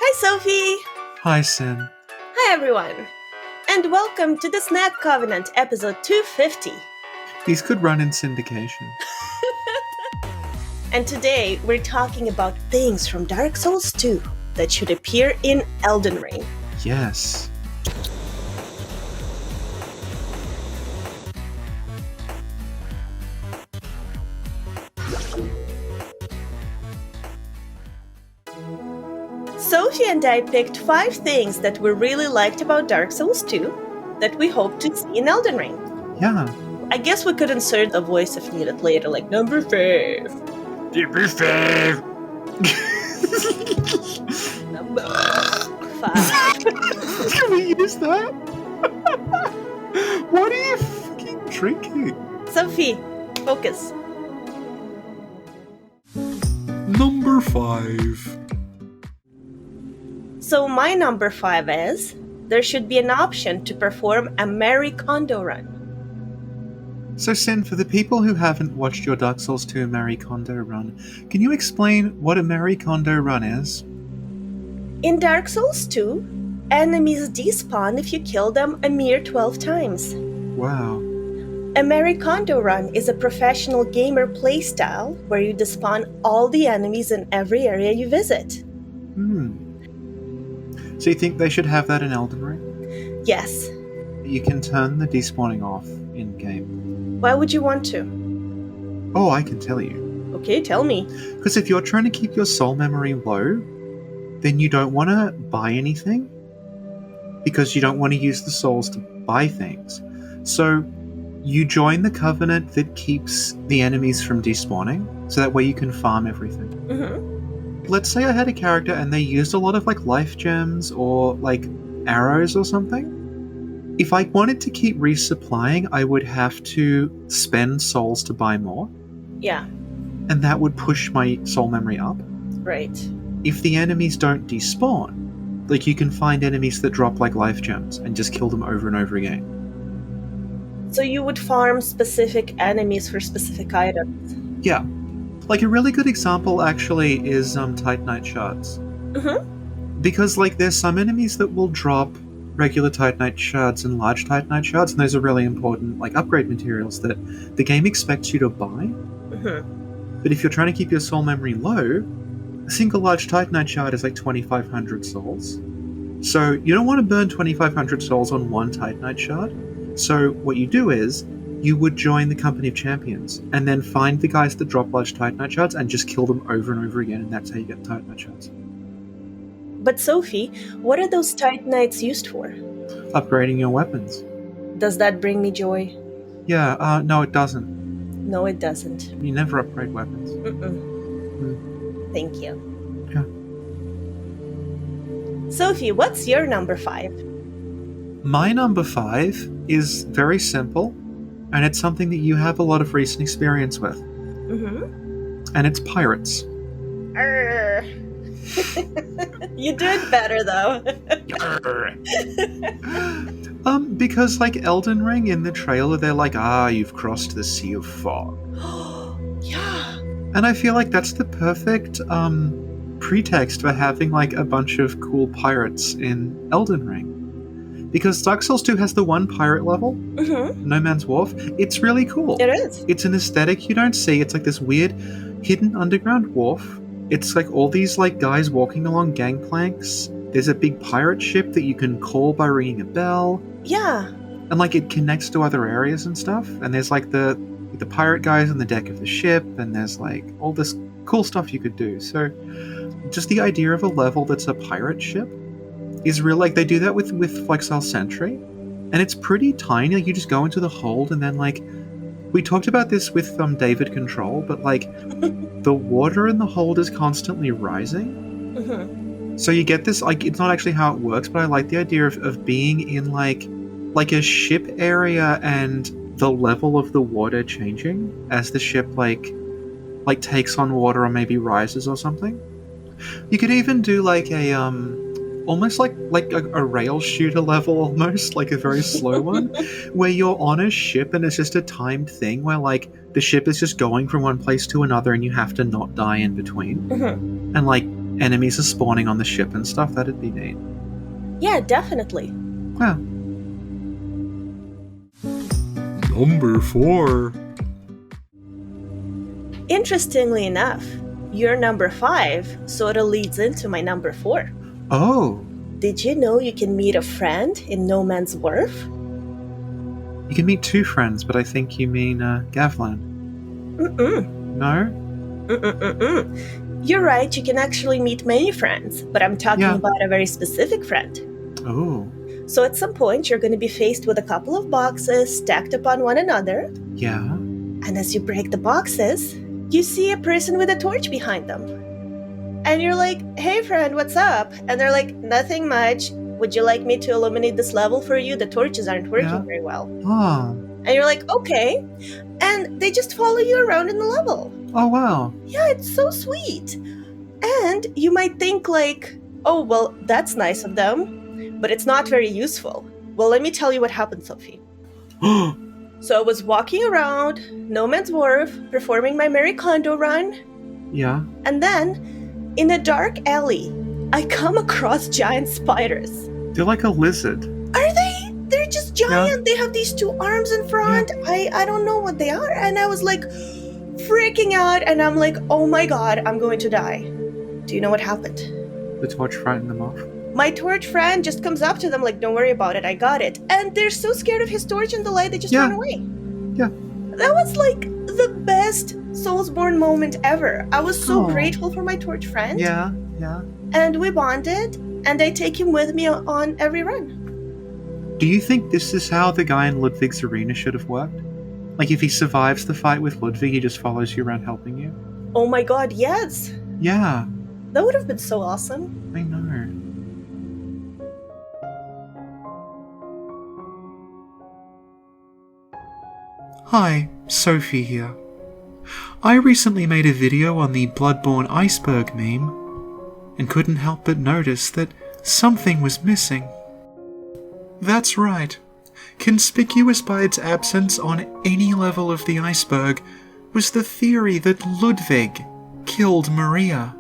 Hi, Sophie! Hi, Sin. Hi, everyone! And welcome to the Snack Covenant, episode 250. These could run in syndication. And today, we're talking about things from Dark Souls 2 that should appear in Elden Ring. Yes. Sophie and I picked 5 things that we really liked about Dark Souls 2 that we hope to see in Elden Ring. Yeah. I guess we could insert a voice if needed later, like number 5. Number 5. Number 5. Can we use that? What are you fucking drinking? Sophie, focus. Number 5. So my number 5 is, there should be an option to perform a Marie Kondo run. So, Sin, for the people who haven't watched your Dark Souls 2 Marie Kondo run, can you explain what a Marie Kondo run is? In Dark Souls 2, enemies despawn if you kill them a mere 12 times. Wow. A Marie Kondo run is a professional gamer playstyle where you despawn all the enemies in every area you visit. So you think they should have that in Elden Ring? Yes. You can turn the despawning off in-game. Why would you want to? Oh, I can tell you. Okay, tell me. Because if you're trying to keep your soul memory low, then you don't want to buy anything, because you don't want to use the souls to buy things. So you join the covenant that keeps the enemies from despawning, so that way you can farm everything. Mm-hmm. Let's say I had a character and they used a lot of life gems or arrows or something. If I wanted to keep resupplying, I would have to spend souls to buy more. Yeah. And that would push my soul memory up. Right. If the enemies don't despawn, you can find enemies that drop life gems and just kill them over and over again. So you would farm specific enemies for specific items? Yeah. A really good example actually is Titanite shards. Mm-hmm. Because there's some enemies that will drop regular Titanite shards and large Titanite shards, and those are really important upgrade materials that the game expects you to buy. Mm-hmm. But if you're trying to keep your soul memory low, a single large Titanite shard is 2,500 souls. So you don't want to burn 2,500 souls on one Titanite shard. So what you do is, you would join the Company of Champions and then find the guys that drop large Titanite shards and just kill them over and over again, and that's how you get Titanite shards. But Sophie, what are those Titanites used for? Upgrading your weapons. Does that bring me joy? Yeah, no it doesn't. No, it doesn't. You never upgrade weapons. Thank you. Yeah. Sophie, what's your number 5? My number 5 is very simple, and it's something that you have a lot of recent experience with. Mm-hmm. And it's pirates. You do it better, though. Because Elden Ring, in the trailer, they're you've crossed the Sea of Fog. Yeah. And I feel that's the perfect pretext for having a bunch of cool pirates in Elden Ring. Because Dark Souls 2 has the one pirate level, No Man's Wharf. It's really cool. It is. It's an aesthetic you don't see. It's this weird hidden underground wharf. It's all these guys walking along gangplanks. There's a big pirate ship that you can call by ringing a bell. Yeah. And it connects to other areas and stuff. And there's the pirate guys on the deck of the ship, and there's all this cool stuff you could do. So just the idea of a level that's a pirate ship is real. They do that with Flexile Sentry, and it's pretty tiny. You just go into the hold, and then we talked about this with David Control, but the water in the hold is constantly rising. Mm-hmm. So you get this it's not actually how it works, but I like the idea of being in a ship area and the level of the water changing as the ship takes on water or maybe rises or something. You could even do a almost like a rail shooter level, almost a very slow one, where you're on a ship and it's just a timed thing where the ship is just going from one place to another and you have to not die in between. Mm-hmm. And enemies are spawning on the ship and stuff, that'd be neat. Yeah, definitely. Yeah. Number 4. Interestingly enough, your number 5 sort of leads into my number 4. Oh, Did you know you can meet a friend in No Man's Wharf? you can meet 2 friends, but I think you mean Gavlan. No? You're right, you can actually meet many friends, but I'm talking Yeah. about a very specific friend. Oh, So at some point, you're going to be faced with a couple of boxes stacked upon one another, yeah. and as you break the boxes, you see a person with a torch behind them. And you're like, hey friend, what's up? And they're like, nothing much. Would you like me to illuminate this level for you? The torches aren't working Yeah. very well. Oh, And you're like, okay. And they just follow you around in the level. oh wow. Yeah, it's so sweet. And you might think like, oh, well, that's nice of them, but it's not very useful. Well, let me tell you what happened, Sophie. So I was walking around No Man's Wharf, performing my Marie Kondo run, Yeah. and then in a dark alley, I come across giant spiders. They're like a lizard. Are they? They're just giant. They have these 2 arms in front. I don't know what they are. And I was like freaking out, and I'm like, oh my god, I'm going to die. Do you know what happened? The torch frightened them off. My torch friend just comes up to them like, don't worry about it, I got it. And they're so scared of his torch and the light, they just Yeah. run away. Yeah. That was like the best Soulsborne moment ever. I was so Aw. grateful for my torch friend. Yeah, yeah. And we bonded, and I take him with me on every run. Do you think this is how the guy in Ludwig's arena should have worked? Like, if he survives the fight with Ludwig, he just follows you around helping you? Oh my god, yes! Yeah, That would have been so awesome. I know. Hi, Sophie here. I recently made a video on the Bloodborne iceberg meme, and couldn't help but notice that something was missing. That's right. Conspicuous by its absence on any level of the iceberg was the theory that Ludwig killed Maria.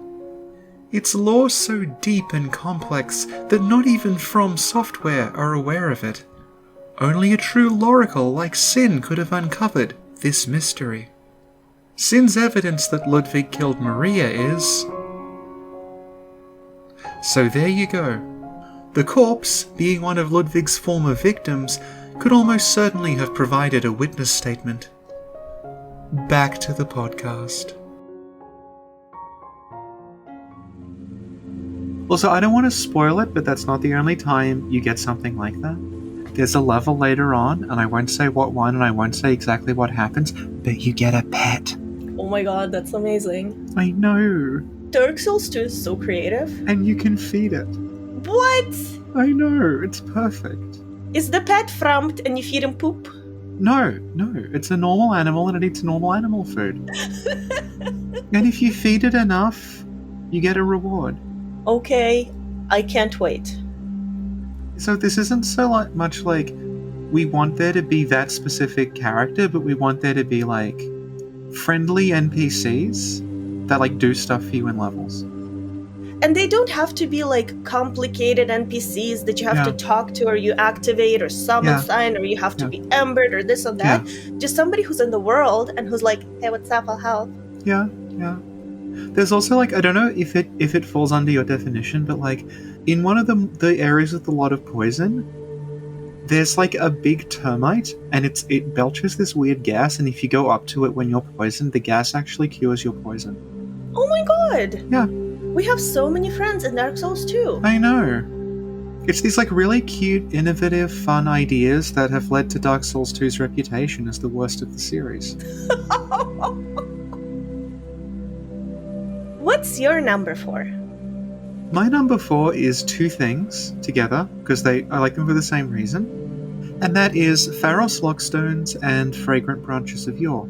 Its lore so deep and complex that not even From Software are aware of it. Only a true loracle like Sin could have uncovered this mystery. Sin's evidence that Ludwig killed Maria is... So there you go. The corpse, being one of Ludwig's former victims, could almost certainly have provided a witness statement. Back to the podcast. Also, I don't want to spoil it, but that's not the only time you get something like that. There's a level later on, and I won't say what one, and I won't say exactly what happens, but you get a pet. Oh my god, that's amazing. I know. Dark Souls 2 is so creative. And you can feed it. What? I know, it's perfect. Is the pet frumped and you feed him poop? No, it's a normal animal and it eats normal animal food. And if you feed it enough, you get a reward. Okay, I can't wait. So this isn't so much like we want there to be that specific character, but we want there to be like friendly NPCs that like do stuff for you in levels. And they don't have to be like complicated NPCs that you have to talk to or you activate or summon sign or you have to be embered or this or that. Just somebody who's in the world and who's like, hey, what's up? I'll help. Yeah. There's also like, I don't know if it falls under your definition, but like in one of the areas with a lot of poison, there's like a big termite and it belches this weird gas, and if you go up to it when you're poisoned, the gas actually cures your poison. Oh my god! Yeah. We have so many friends in Dark Souls 2. I know. It's these like really cute, innovative, fun ideas that have led to Dark Souls 2's reputation as the worst of the series. What's your number 4? My number 4 is 2 things together, because I like them for the same reason. And that is Pharos Lockstones and Fragrant Branches of Yore.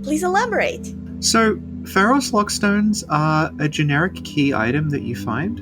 Please elaborate. So, Pharos Lockstones are a generic key item that you find.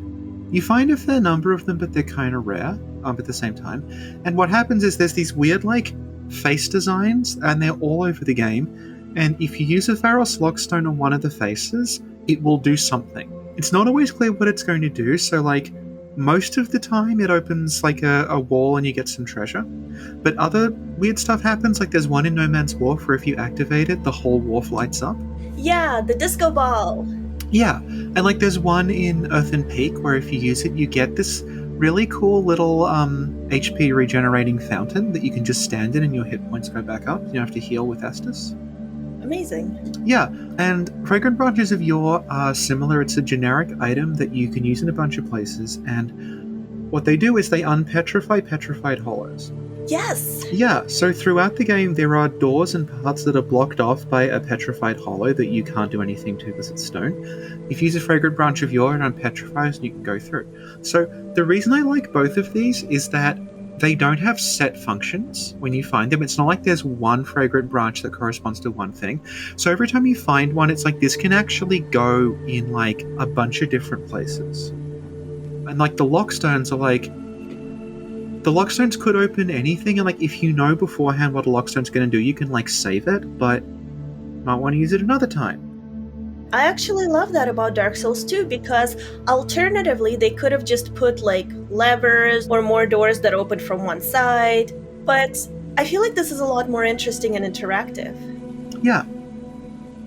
You find a fair number of them, but they're kind of rare at the same time. And what happens is there's these weird, like, face designs, and they're all over the game. And if you use a Pharos Lockstone on one of the faces, it will do something. It's not always clear what it's going to do, so like most of the time it opens like a wall and you get some treasure. But other weird stuff happens, like there's one in No Man's Wharf where if you activate it, the whole wharf lights up. Yeah, the disco ball. Yeah, and like there's one in Earthen Peak where if you use it, you get this really cool little HP regenerating fountain that you can just stand in and your hit points go back up. You don't have to heal with Estus. Amazing. Yeah, and Fragrant Branches of Yore are similar. It's a generic item that you can use in a bunch of places, and what they do is they unpetrify petrified hollows. Yes! Yeah, so throughout the game there are doors and paths that are blocked off by a petrified hollow that you can't do anything to because it's stone. If you use a Fragrant Branch of Yore, it unpetrifies and you can go through. So the reason I like both of these is that they don't have set functions when you find them. It's not like there's one fragrant branch that corresponds to one thing. So every time you find one, it's like this can actually go in like a bunch of different places. And like the lockstones are like, the lockstones could open anything, and like if you know beforehand what a lockstone's going to do, you can like save it, but might want to use it another time. I actually love that about Dark Souls 2 because alternatively they could have just put like levers or more doors that open from one side, but I feel like this is a lot more interesting and interactive. Yeah.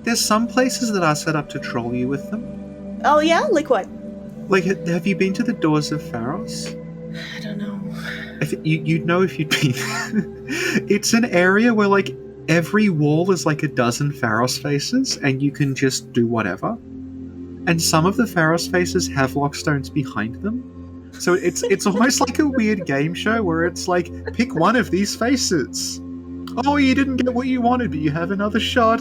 There's some places that are set up to troll you with them. Oh yeah? Like what? Like, have you been to the Doors of Pharos? I don't know. You'd know if you'd been. It's an area where like every wall is like a dozen Pharos faces, and you can just do whatever. And some of the Pharos faces have lockstones behind them. So it's almost like a weird game show where it's like, pick one of these faces. Oh, you didn't get what you wanted, but you have another shot.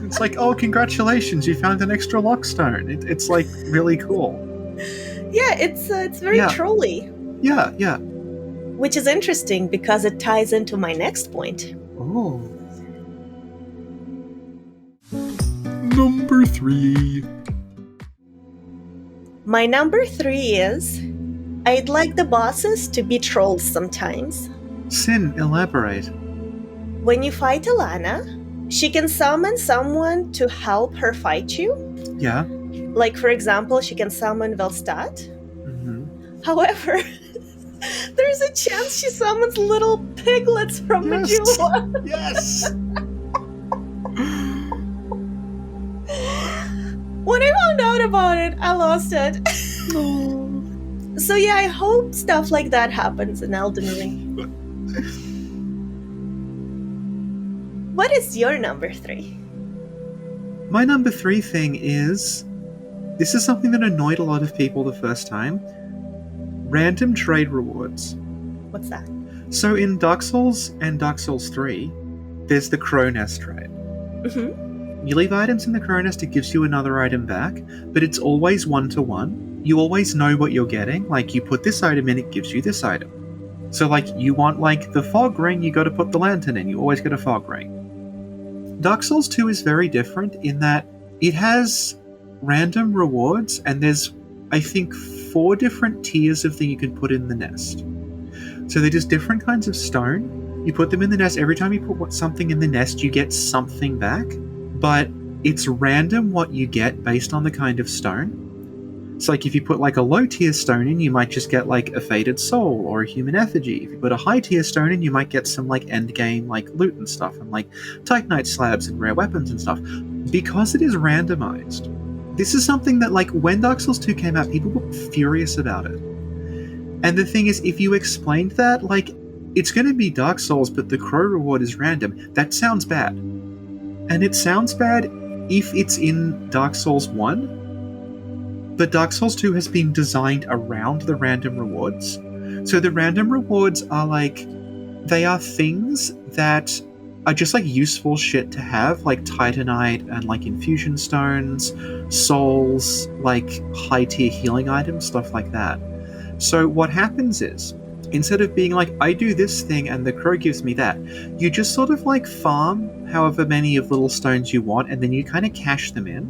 It's like, oh, congratulations, you found an extra lockstone. It's like really cool. Yeah, it's very trolly. Yeah, yeah. Which is interesting because it ties into my next point. Oh. Number 3. My number 3 is I'd like the bosses to be trolls sometimes. Sin, elaborate. When you fight Alana, she can summon someone to help her fight you. Yeah. Like, for example, she can summon Velstadt. Mm-hmm. However, there's a chance she summons little piglets from Majula. Yes! When I found out about it, I lost it. So yeah, I hope stuff like that happens in Elden Ring. What is your number 3? My number 3 thing is, this is something that annoyed a lot of people the first time. Random trade rewards. What's that? So in Dark Souls and Dark Souls 3, there's the Crow Nest trade. Mm-hmm. You leave items in the Crow Nest, it gives you another item back, but it's always 1-to-1. You always know what you're getting. Like, you put this item in, it gives you this item. So like, you want like the fog ring, you got to put the lantern in, you always get a fog ring. Dark Souls 2 is very different in that it has random rewards, and there's, I think, 4 different tiers of thing you can put in the nest. So they're just different kinds of stone. You put them in the nest. Every time you put something in the nest, you get something back, but it's random what you get based on the kind of stone. So like if you put like a low tier stone in, you might just get like a faded soul or a human effigy. If you put a high tier stone in, you might get some like end game like loot and stuff, and like Titanite slabs and rare weapons and stuff. Because it is randomized, this is something that like when Dark Souls 2 came out, people were furious about it. And the thing is, if you explained that, like, it's going to be Dark Souls, but the Crow reward is random, that sounds bad. And it sounds bad if it's in Dark Souls 1, but Dark Souls 2 has been designed around the random rewards. So the random rewards are like, they are things that are just like useful shit to have, like Titanite and like infusion stones, souls, like high tier healing items, stuff like that. So what happens is, instead of being like, I do this thing and the crow gives me that, you just sort of like farm however many of little stones you want, and then you kind of cash them in.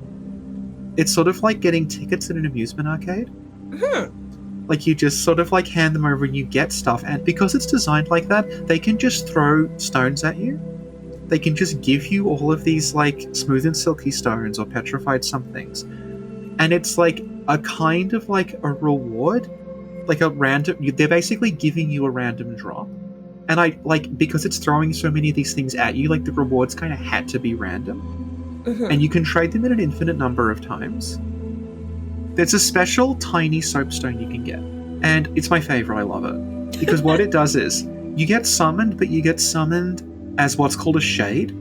It's sort of like getting tickets at an amusement arcade. Mm-hmm. Like, you just sort of like hand them over and you get stuff, and because it's designed like that, they can just throw stones at you. They can just give you all of these like smooth and silky stones or petrified somethings. and it's like a kind of like a reward, like a random. They're basically giving you a random drop, and I like because it's throwing so many of these things at you. Like the rewards kind of had to be random, and you can trade them in an infinite number of times. There's a special tiny soapstone you can get, and it's my favorite. I love it because what it does is you get summoned, but you get summoned as what's called a shade.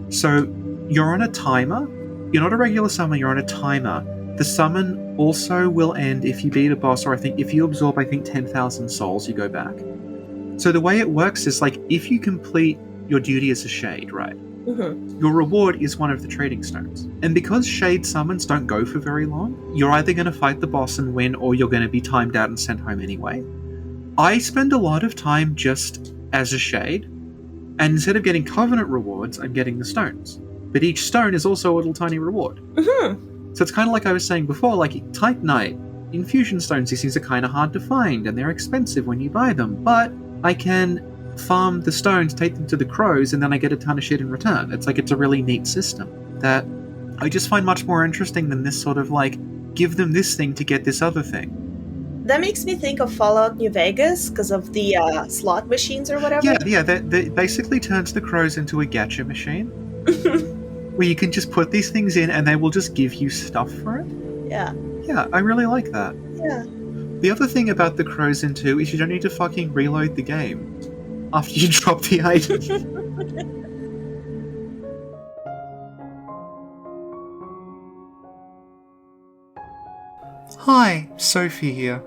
So you're on a timer. You're not a regular summon, you're on a timer. The summon also will end if you beat a boss, or I think if you absorb 10,000 souls, you go back. So the way it works is like if you complete your duty as a shade, right? Your reward is one of the trading stones. And because shade summons don't go for very long, you're either going to fight the boss and win, or you're going to be timed out and sent home anyway. I spend a lot of time just as a shade, and instead of getting covenant rewards, I'm getting the stones. But each stone is also a little tiny reward. So it's kind of like I was saying before, like Titanite, infusion stones, these things are kind of hard to find, and they're expensive when you buy them. But I can farm the stones, take them to the crows, and then I get a ton of shit in return. It's a really neat system that I just find much more interesting than this sort of like, give them this thing to get this other thing. That makes me think of Fallout New Vegas because of the slot machines or whatever. Yeah, that basically turns the crows into a gacha machine. Where you can just put these things in and they will just give you stuff for it. Yeah. Yeah, I really like that. Yeah. The other thing about the crows in 2 is you don't need to fucking reload the game after you drop the item. Hi, Sophie here.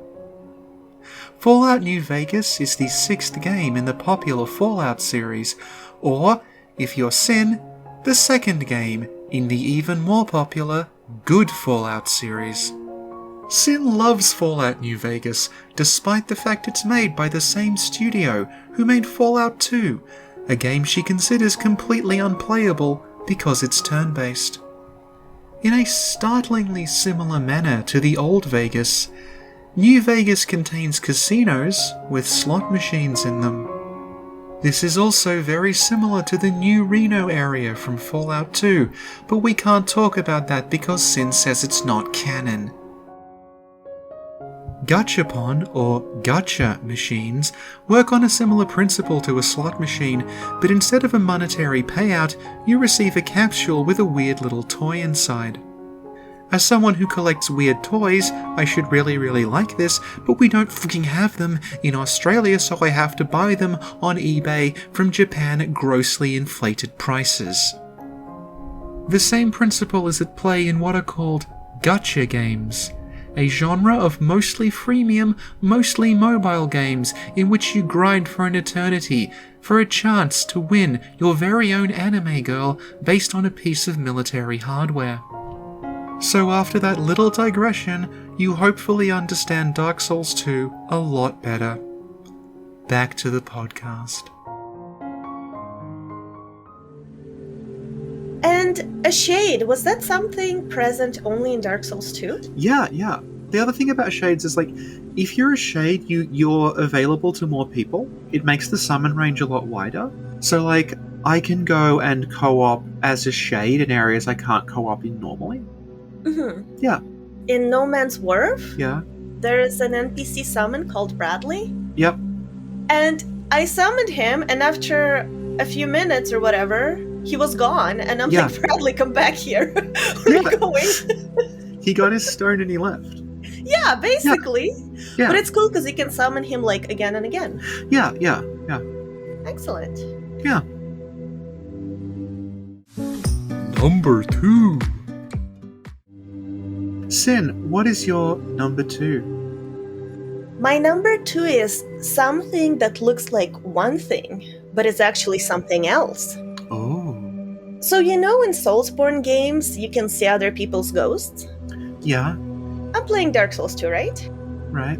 Fallout New Vegas is the 6th game in the popular Fallout series, or, if you're Sin, the 2nd game in the even more popular Good Fallout series. Sin loves Fallout New Vegas, despite the fact it's made by the same studio who made Fallout 2, a game she considers completely unplayable because it's turn-based. In a startlingly similar manner to the old Vegas, New Vegas contains casinos with slot machines in them. This is also very similar to the new Reno area from Fallout 2, but we can't talk about that because Sin says it's not canon. Gachapon, or gacha machines, work on a similar principle to a slot machine, but instead of a monetary payout, you receive a capsule with a weird little toy inside. As someone who collects weird toys, I should really like this, but we don't fucking have them in Australia, so I have to buy them on eBay from Japan at grossly inflated prices. The same principle is at play in what are called gacha games, a genre of mostly freemium, mostly mobile games in which you grind for an eternity for a chance to win your very own anime girl based on a piece of military hardware. So after that little digression, you hopefully understand Dark Souls 2 a lot better. Back to the podcast. And a shade, was that something present only in Dark Souls 2? Yeah. The other thing about shades is, like, if you're a shade, you're available to more people. It makes the summon range a lot wider. So, like, I can go and co-op as a shade in areas I can't co-op in normally. Yeah. In No Man's Wharf, Yeah. there's an NPC summon called Bradley. Yep. And I summoned him, and after a few minutes or whatever, he was gone. And I'm like, Bradley, come back here. Where are you going? He got his stone and he left. Yeah, basically. Yeah. But it's cool because you can summon him like again and again. Yeah. Excellent. Yeah. Number 2. Sin, what is your number 2? My number 2 is something that looks like one thing, but is actually something else. Oh. So you know in Soulsborne games, you can see other people's ghosts? Yeah. I'm playing Dark Souls 2, right? Right.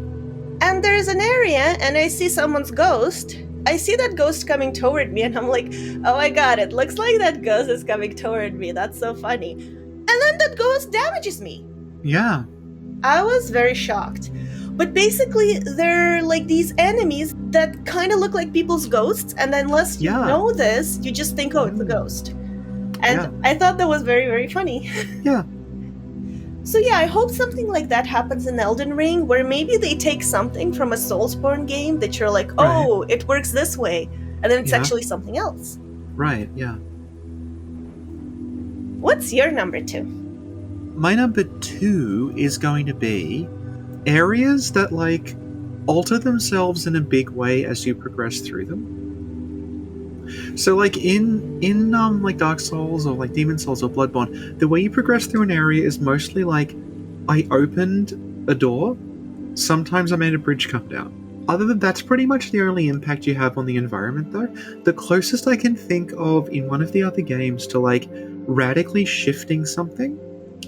And there's an area, and I see someone's ghost. I see that ghost coming toward me, and I'm like, oh my god, it looks like that ghost is coming toward me. That's so funny. And then that ghost damages me. Yeah. I was very shocked. But basically, they're like these enemies that kind of look like people's ghosts, and unless you know this, you just think, oh, it's a ghost. And I thought that was very, very funny. Yeah. So yeah, I hope something like that happens in Elden Ring, where maybe they take something from a Soulsborne game that you're like, oh, it works this way, and then it's Yeah. actually something else. Right, yeah. What's your number 2? My number 2 is going to be areas that, like, alter themselves in a big way as you progress through them. So, like, in like, Dark Souls or, like, Demon Souls or Bloodborne, the way you progress through an area is mostly, like, I opened a door, sometimes I made a bridge come down. Other than that's pretty much the only impact you have on the environment, though. The closest I can think of in one of the other games to, like, radically shifting something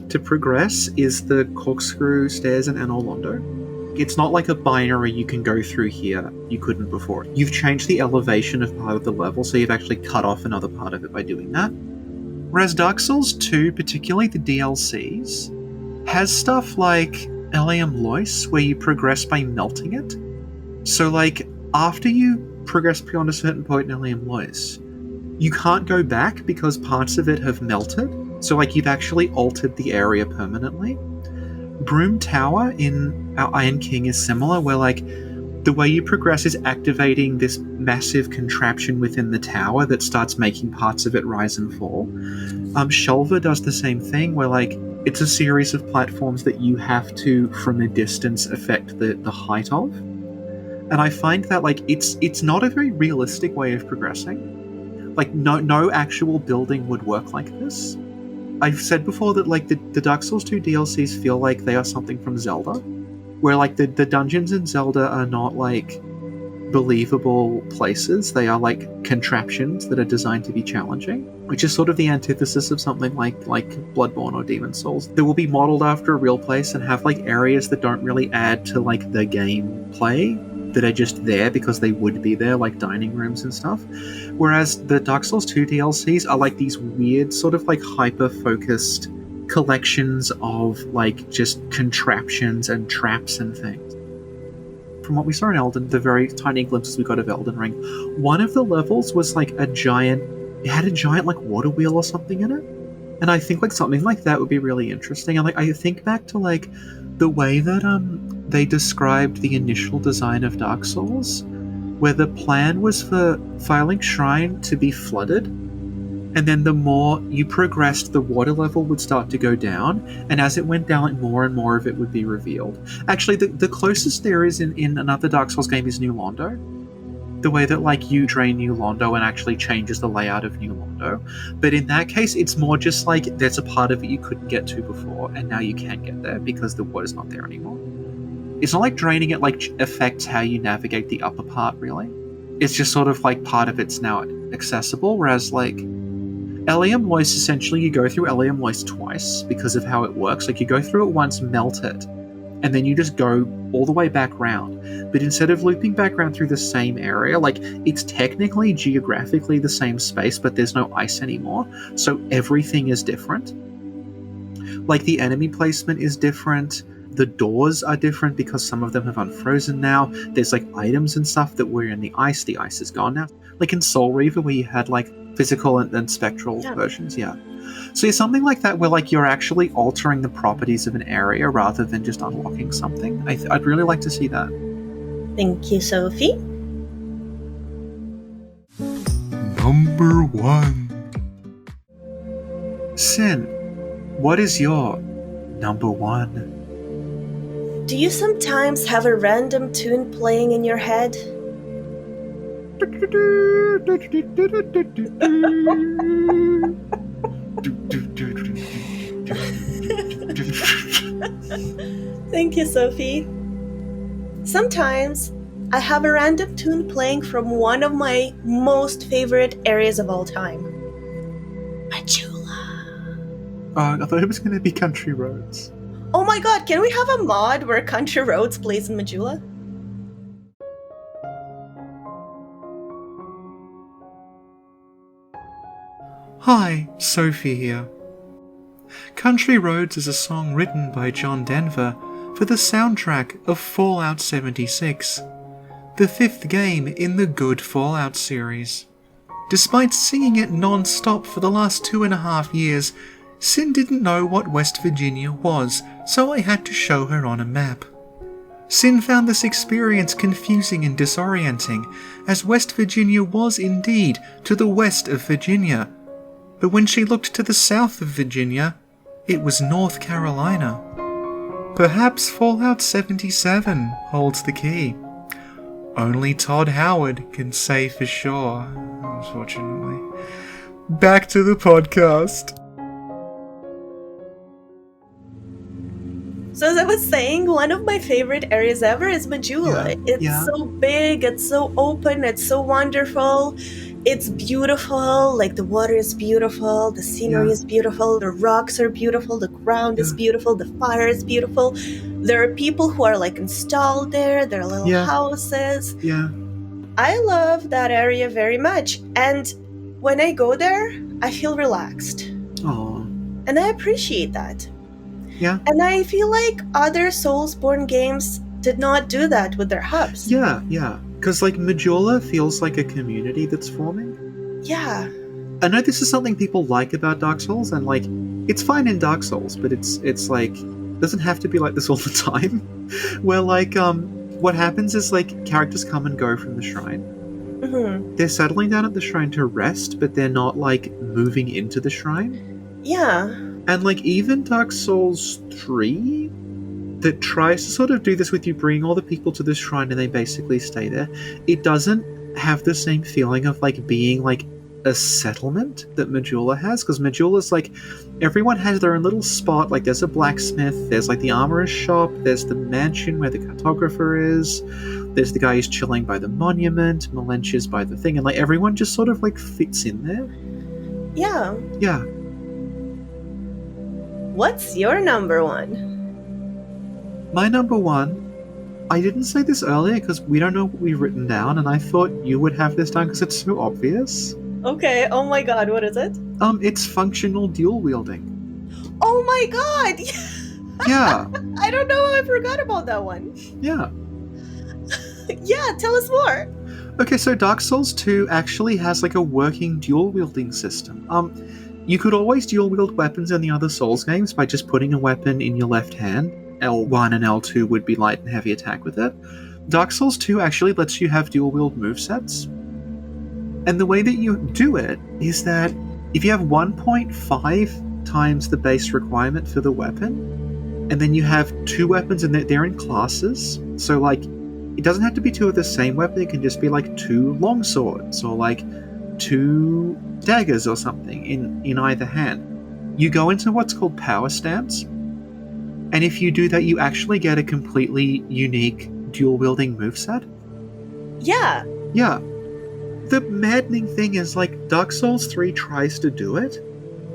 to progress is the corkscrew stairs in Anor Londo. It's not like a binary you can go through here you couldn't before. You've changed the elevation of part of the level, so you've actually cut off another part of it by doing that. Whereas Dark Souls 2, particularly the DLCs, has stuff like Eliam Lois, where you progress by melting it. So, like, after you progress beyond a certain point in Eliam Lois, you can't go back because parts of it have melted. So, like, you've actually altered the area permanently. Broom Tower in our Iron King is similar, where, like, the way you progress is activating this massive contraption within the tower that starts making parts of it rise and fall. Shulver does the same thing, where, like, it's a series of platforms that you have to, from a distance, affect the height of. And I find that, like, it's not a very realistic way of progressing. Like, no actual building would work like this. I've said before that, like, the Dark Souls 2 DLCs feel like they are something from Zelda, where, like, the dungeons in Zelda are not, like, believable places. They are, like, contraptions that are designed to be challenging, which is sort of the antithesis of something like Bloodborne or Demon Souls. They will be modeled after a real place and have, like, areas that don't really add to, like, the gameplay, that are just there because they would be there, like dining rooms and stuff. Whereas the Dark Souls 2 DLCs are like these weird, sort of like hyper-focused collections of like just contraptions and traps and things. From what we saw in Elden, the very tiny glimpses we got of Elden Ring, one of the levels was like it had a giant like water wheel or something in it. And I think like something like that would be really interesting. And like I think back to like the way that they described the initial design of Dark Souls, where the plan was for Firelink Shrine to be flooded, and then the more you progressed, the water level would start to go down, and as it went down, like, more and more of it would be revealed. Actually, the closest there is in another Dark Souls game is New Londo. The way that like you drain New Londo and actually changes the layout of New Londo. But in that case, it's more just like there's a part of it you couldn't get to before, and now you can get there because the water's not there anymore. It's not like draining it like affects how you navigate the upper part, really. It's just sort of like part of it's now accessible, whereas like Eliam Lois, essentially you go through Eliam Lois twice because of how it works. Like you go through it once, melt it, and then you just go all the way back round. But instead of looping back around through the same area, like it's technically geographically the same space, but there's no ice anymore, so everything is different. Like the enemy placement is different. The doors are different because some of them have unfrozen now. There's like items and stuff that were in the ice is gone now. Like in Soul Reaver where you had like physical and spectral versions, yeah. So it's something like that where like you're actually altering the properties of an area rather than just unlocking something. I'd really like to see that. Thank you, Sophie. Number 1. Sin, what is your number 1? Do you sometimes have a random tune playing in your head? Thank you, Sophie. Sometimes I have a random tune playing from one of my most favorite areas of all time. Majula. I thought it was going to be Country Roads. Oh my god, can we have a mod where Country Roads plays in Majula? Hi, Sophie here. Country Roads is a song written by John Denver for the soundtrack of Fallout 76, the 5th game in the Good Fallout series. Despite singing it non-stop for the last 2.5 years, Sin didn't know what West Virginia was, so I had to show her on a map. Sin found this experience confusing and disorienting, as West Virginia was indeed to the west of Virginia. But when she looked to the south of Virginia, it was North Carolina. Perhaps Fallout 77 holds the key. Only Todd Howard can say for sure, unfortunately. Back to the podcast. So as I was saying, one of my favorite areas ever is Majula. It's so big, it's so open, it's so wonderful. It's beautiful, like the water is beautiful, the scenery is beautiful, the rocks are beautiful, the ground is beautiful, the fire is beautiful. There are people who are like installed there, there are little houses. Yeah. I love that area very much. And when I go there, I feel relaxed. Aww. And I appreciate that. Yeah. And I feel like other Soulsborne games did not do that with their hubs. Yeah. Because, like, Majula feels like a community that's forming. Yeah. I know this is something people like about Dark Souls, and, like, it's fine in Dark Souls, but it's like, doesn't have to be like this all the time. Where, like, what happens is, like, characters come and go from the shrine. Mm-hmm. They're settling down at the shrine to rest, but they're not, like, moving into the shrine. Yeah. And, like, even Dark Souls 3, that tries to sort of do this with you bringing all the people to the shrine and they basically stay there, it doesn't have the same feeling of, like, being, like, a settlement that Majula has, because Majula's, like, everyone has their own little spot. Like, there's a blacksmith, there's, like, the armorer's shop, there's the mansion where the cartographer is, there's the guy who's chilling by the monument, Malentia's by the thing, and, like, everyone just sort of, like, fits in there. Yeah. Yeah. What's your number one? My number one, I didn't say this earlier because we don't know what we've written down, and I thought you would have this down because it's so obvious. Okay, oh my god, what is it? It's functional dual wielding. Oh my god! Yeah. I don't know how I forgot about that one. Yeah. Yeah, tell us more. Okay, so Dark Souls 2 actually has, like, a working dual wielding system. You could always dual wield weapons in the other Souls games by just putting a weapon in your left hand. L1 and L2 would be light and heavy attack with it. Dark Souls 2 actually lets you have dual wield movesets. And the way that you do it is that if you have 1.5 times the base requirement for the weapon, and then you have two weapons and they're in classes, so, like, it doesn't have to be two of the same weapon, it can just be, like, two long swords or, like, two daggers or something in either hand. You go into what's called power stance, and if you do that, you actually get a completely unique dual-wielding moveset. Yeah. Yeah. The maddening thing is, like, Dark Souls 3 tries to do it.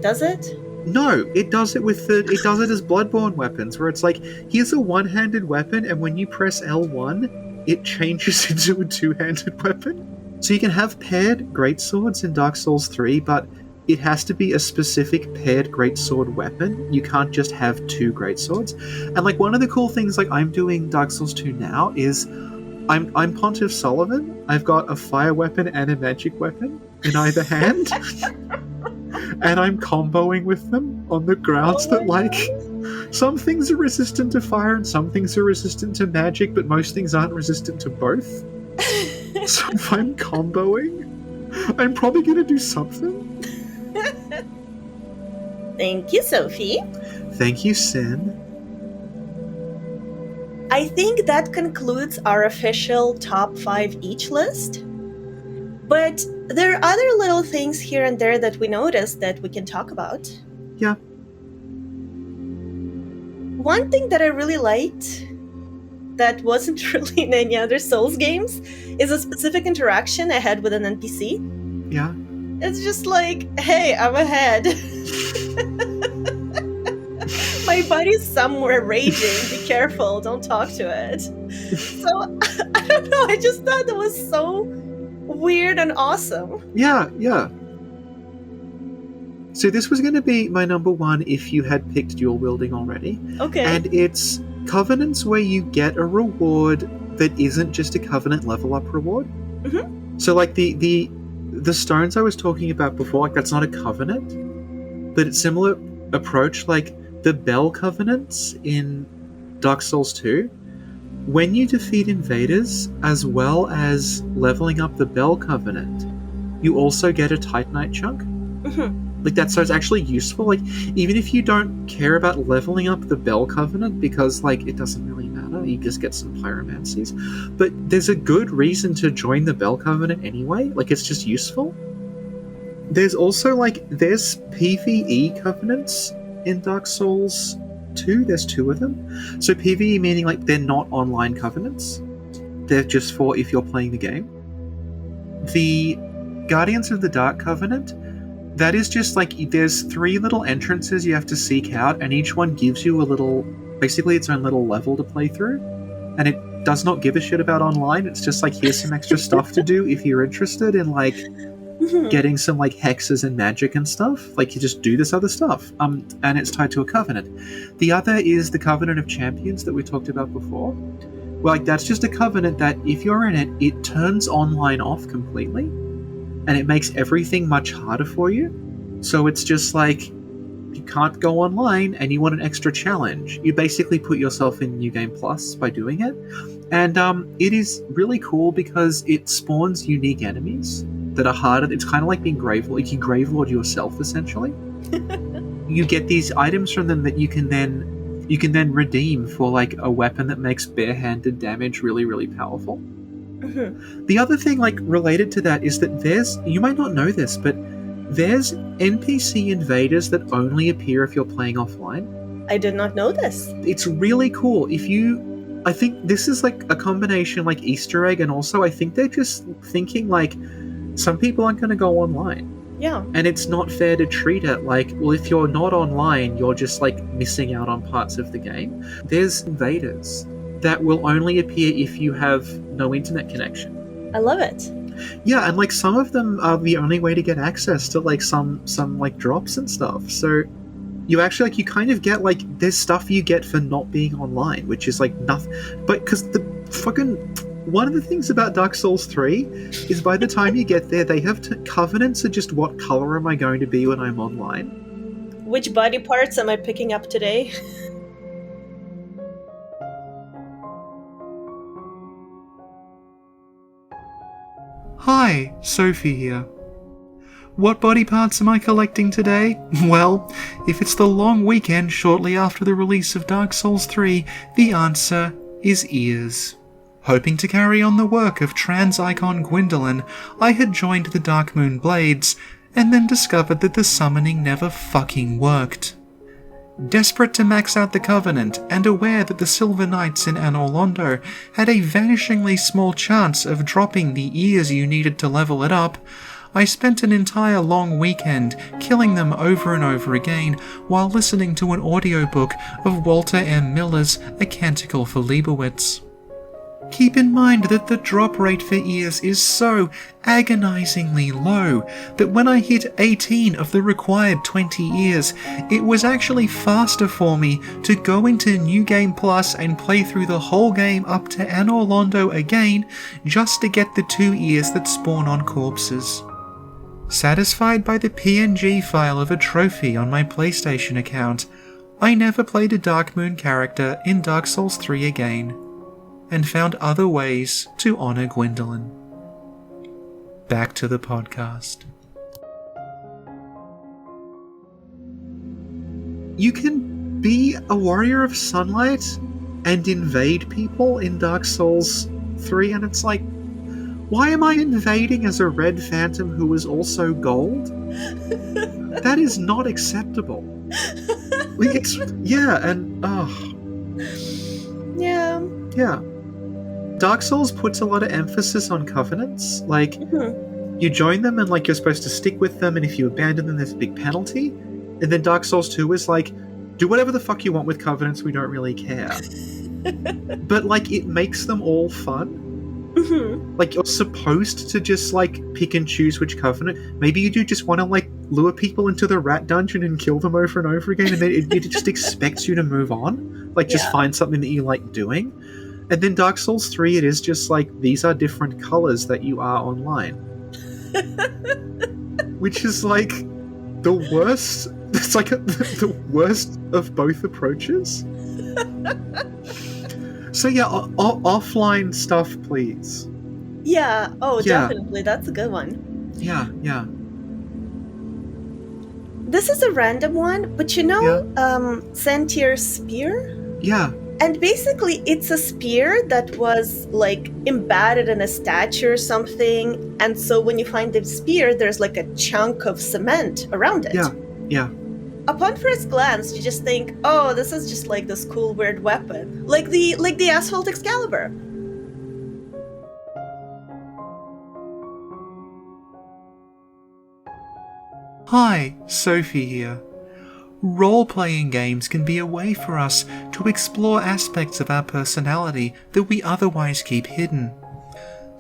Does it? No, it does it it does it as Bloodborne weapons, where it's like, here's a one-handed weapon, and when you press L1, it changes into a two-handed weapon. So you can have paired greatswords in Dark Souls 3, but it has to be a specific paired greatsword weapon. You can't just have two greatswords. And, like, one of the cool things, like, I'm doing Dark Souls 2 now is I'm Pontiff Sullivan. I've got a fire weapon and a magic weapon in either hand. And I'm comboing with them on the grounds that, like, some things are resistant to fire and some things are resistant to magic, but most things aren't resistant to both. So if I'm comboing, I'm probably going to do something. Thank you, Sophie. Thank you, Sin. I think that concludes our official top 5 each list. But there are other little things here and there that we noticed that we can talk about. Yeah. One thing that I really liked that wasn't really in any other Souls games is a specific interaction I had with an NPC. Yeah. It's just like, hey, I'm ahead. My body's somewhere raging. Be careful. Don't talk to it. So, I don't know. I just thought that was so weird and awesome. Yeah. So this was going to be my number one if you had picked dual wielding already. Okay. And it's Covenants where you get a reward that isn't just a Covenant level up reward. Mm-hmm. So, like, the stones I was talking about before, like, that's not a Covenant, but it's similar. approach, like the Bell Covenants in Dark Souls 2, when you defeat invaders as well as leveling up the Bell Covenant, you also get a Titanite chunk. Like that, so it's actually useful. Like, even if you don't care about leveling up the Bell Covenant, because like it doesn't really matter, you just get some pyromancies. But there's a good reason to join the Bell Covenant anyway. Like, it's just useful. There's also there's PvE covenants in Dark Souls 2. There's 2 of them. So PvE meaning like they're not online covenants. They're just for if you're playing the game. The Guardians of the Dark Covenant, that is just like there's 3 little entrances you have to seek out, and each one gives you a little, basically its own little level to play through. And it does not give a shit about online. It's just like, here's some extra stuff to do if you're interested in like getting some like hexes and magic and stuff. Like, you just do this other stuff. And it's tied to a covenant. The other is the Covenant of Champions that we talked about before. Well, like, that's just a covenant that if you're in it, it turns online off completely, and it makes everything much harder for you. So it's just like, you can't go online and you want an extra challenge. You basically put yourself in New Game Plus by doing it. And it is really cool because it spawns unique enemies that are harder. It's kind of like being Gravelord. Like, you Gravelord yourself, essentially. You get these items from them that you can then redeem for like a weapon that makes barehanded damage really, really powerful. The other thing, like, related to that is that there's, you might not know this, but there's NPC invaders that only appear if you're playing offline. I did not know this. It's really cool. I think this is like a combination like Easter egg, and also I think they're just thinking like some people aren't going to go online. Yeah. And it's not fair to treat it like, well, if you're not online, you're just like missing out on parts of the game. There's invaders that will only appear if you have no internet connection. I love it. Yeah, and like some of them are the only way to get access to like some like drops and stuff. So you actually like, you kind of get like, there's stuff you get for not being online, which is like nothing. But because the fucking, one of the things about Dark Souls 3 is by the time you get there, they have covenants are just, what color am I going to be when I'm online? Which body parts am I picking up today? Hi, Sophie here. What body parts am I collecting today? Well, if it's the long weekend shortly after the release of Dark Souls 3, the answer is ears. Hoping to carry on the work of trans icon Gwendolyn, I had joined the Darkmoon Blades, and then discovered that the summoning never fucking worked. Desperate to max out the Covenant, and aware that the Silver Knights in Anor Londo had a vanishingly small chance of dropping the ears you needed to level it up, I spent an entire long weekend killing them over and over again while listening to an audiobook of Walter M. Miller's A Canticle for Leibowitz. Keep in mind that the drop rate for ears is so agonizingly low that when I hit 18 of the required 20 ears, it was actually faster for me to go into New Game Plus and play through the whole game up to Anor Londo again just to get the 2 ears that spawn on corpses. Satisfied by the PNG file of a trophy on my PlayStation account, I never played a Darkmoon character in Dark Souls 3 again, and found other ways to honor Gwendolyn. Back to the podcast. You can be a warrior of sunlight and invade people in Dark Souls 3, and it's like, why am I invading as a red phantom who is also gold? That is not acceptable. Like, Yeah. Dark Souls puts a lot of emphasis on covenants. Like, you join them and like you're supposed to stick with them, and if you abandon them, there's a big penalty. And then Dark Souls 2 is like, do whatever the fuck you want with covenants, we don't really care. But like, it makes them all fun. Like, you're supposed to just like pick and choose which covenant. Maybe you do just want to like lure people into the rat dungeon and kill them over and over again, and then it just expects you to move on. Like, just find something that you like doing. And then Dark Souls 3, it is just like, these are different colors that you are online. Which is like the worst It's like the worst of both approaches. So yeah, offline stuff, please. Yeah. Oh, Yeah. definitely. That's a good one. Yeah. This is a random one, but Sentier's spear? Yeah. And basically, it's a spear that was like embedded in a statue or something. And so when you find the spear, there's like a chunk of cement around it. Yeah. Upon first glance, you just think, oh, this is just like this cool weird weapon. Like the Asphalt Excalibur. Hi, Sophie here. Role-playing games can be a way for us to explore aspects of our personality that we otherwise keep hidden.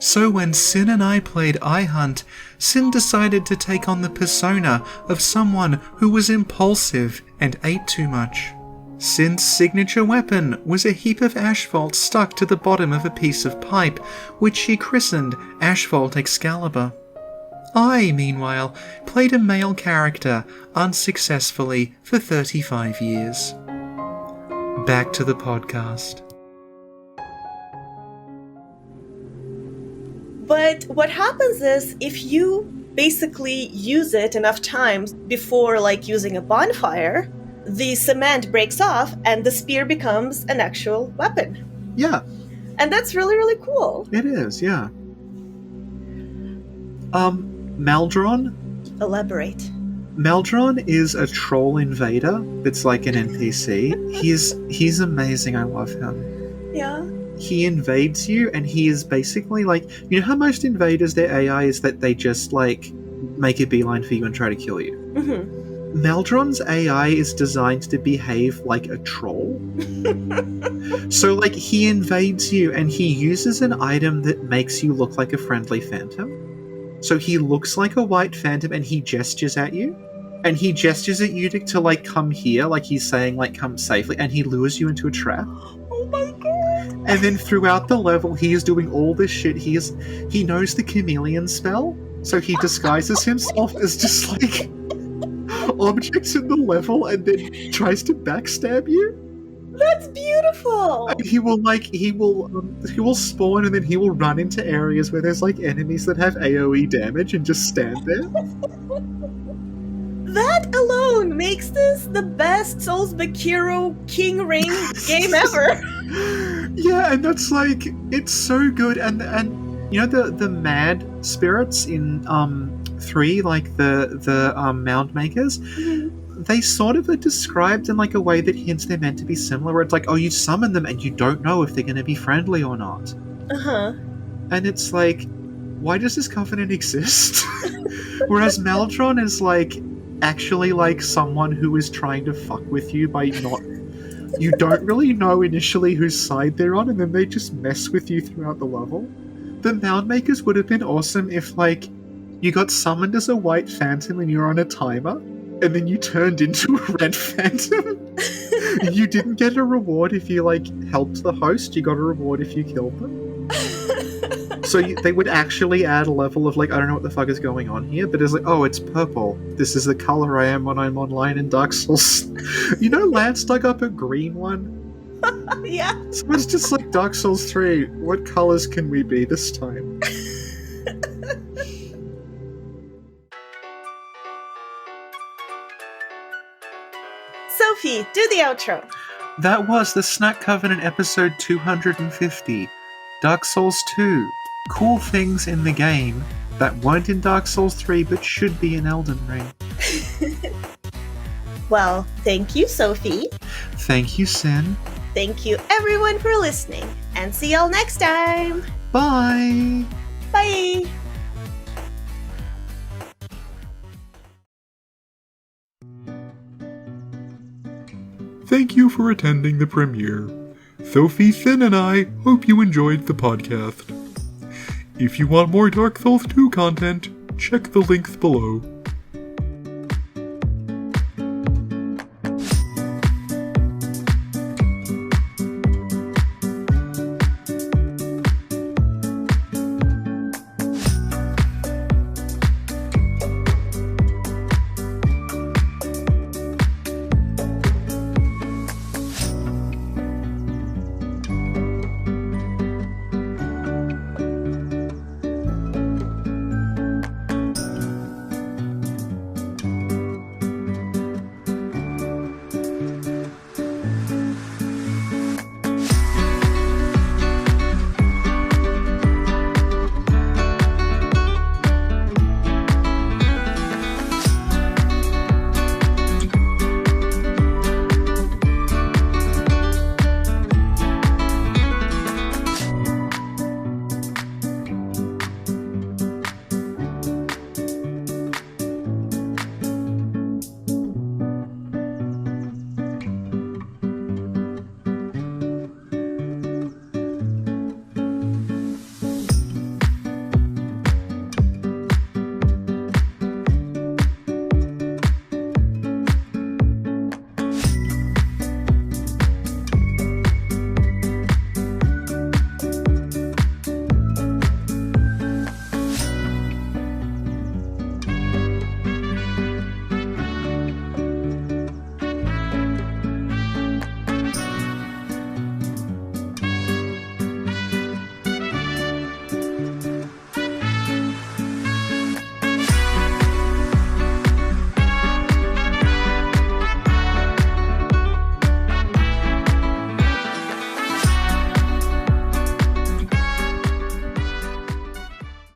So when Sin and I played iHunt, Sin decided to take on the persona of someone who was impulsive and ate too much. Sin's signature weapon was a heap of asphalt stuck to the bottom of a piece of pipe, which she christened Asphalt Excalibur. I, meanwhile, played a male character unsuccessfully for 35 years. Back to the podcast. But what happens is, if you basically use it enough times before like using a bonfire, the cement breaks off and the spear becomes an actual weapon. Yeah. And that's really, really cool. It is, yeah. Maldron? Elaborate. Maldron is a troll invader that's like an NPC. He's amazing, I love him. Yeah. He invades you, and he is basically like, you know how most invaders, their AI is that they just like make a beeline for you and try to kill you? Mm-hmm. Maldron's AI is designed to behave like a troll. So like he invades you and he uses an item that makes you look like a friendly phantom. So he looks like a white phantom and he gestures at you. And he gestures at you to like come here, like he's saying like come safely, and he lures you into a trap. Oh my god. And then throughout the level he is doing all this shit. He knows the chameleon spell, so he disguises himself as just like objects in the level and then tries to backstab you. That's beautiful. And he will spawn and then he will run into areas where there's like enemies that have AoE damage and just stand there. That alone makes this the best Souls Bakiro King Ring game ever. Yeah, and that's like, it's so good. And you know the mad spirits in 3, like the mound makers, they sort of are described in like a way that hints they're meant to be similar, where it's like, oh, you summon them and you don't know if they're going to be friendly or not. Uh-huh. And it's like, why does this covenant exist? Whereas Maldron is like actually like someone who is trying to fuck with you by not... You don't really know initially whose side they're on, and then they just mess with you throughout the level. The Mound Makers would have been awesome if, like, you got summoned as a white phantom and you're on a timer, and then you turned into a red phantom. You didn't get a reward if you, like, helped the host, you got a reward if you killed them. So they would actually add a level of, like, I don't know what the fuck is going on here, but it's like, oh, it's purple. This is the color I am when I'm online in Dark Souls. You know, Lance dug up a green one? Yeah. So it's just like Dark Souls 3. What colors can we be this time? Sophie, do the outro. That was the Snack Covenant episode 250. Dark Souls 2. Cool things in the game that weren't in Dark Souls 3 but should be in Elden Ring. Well, thank you, Sophie. Thank you, Sin. Thank you, everyone, for listening. And see y'all next time. Bye! Bye! Thank you for attending the premiere. Sophie, Sin, and I hope you enjoyed the podcast. If you want more Dark Souls 2 content, check the links below.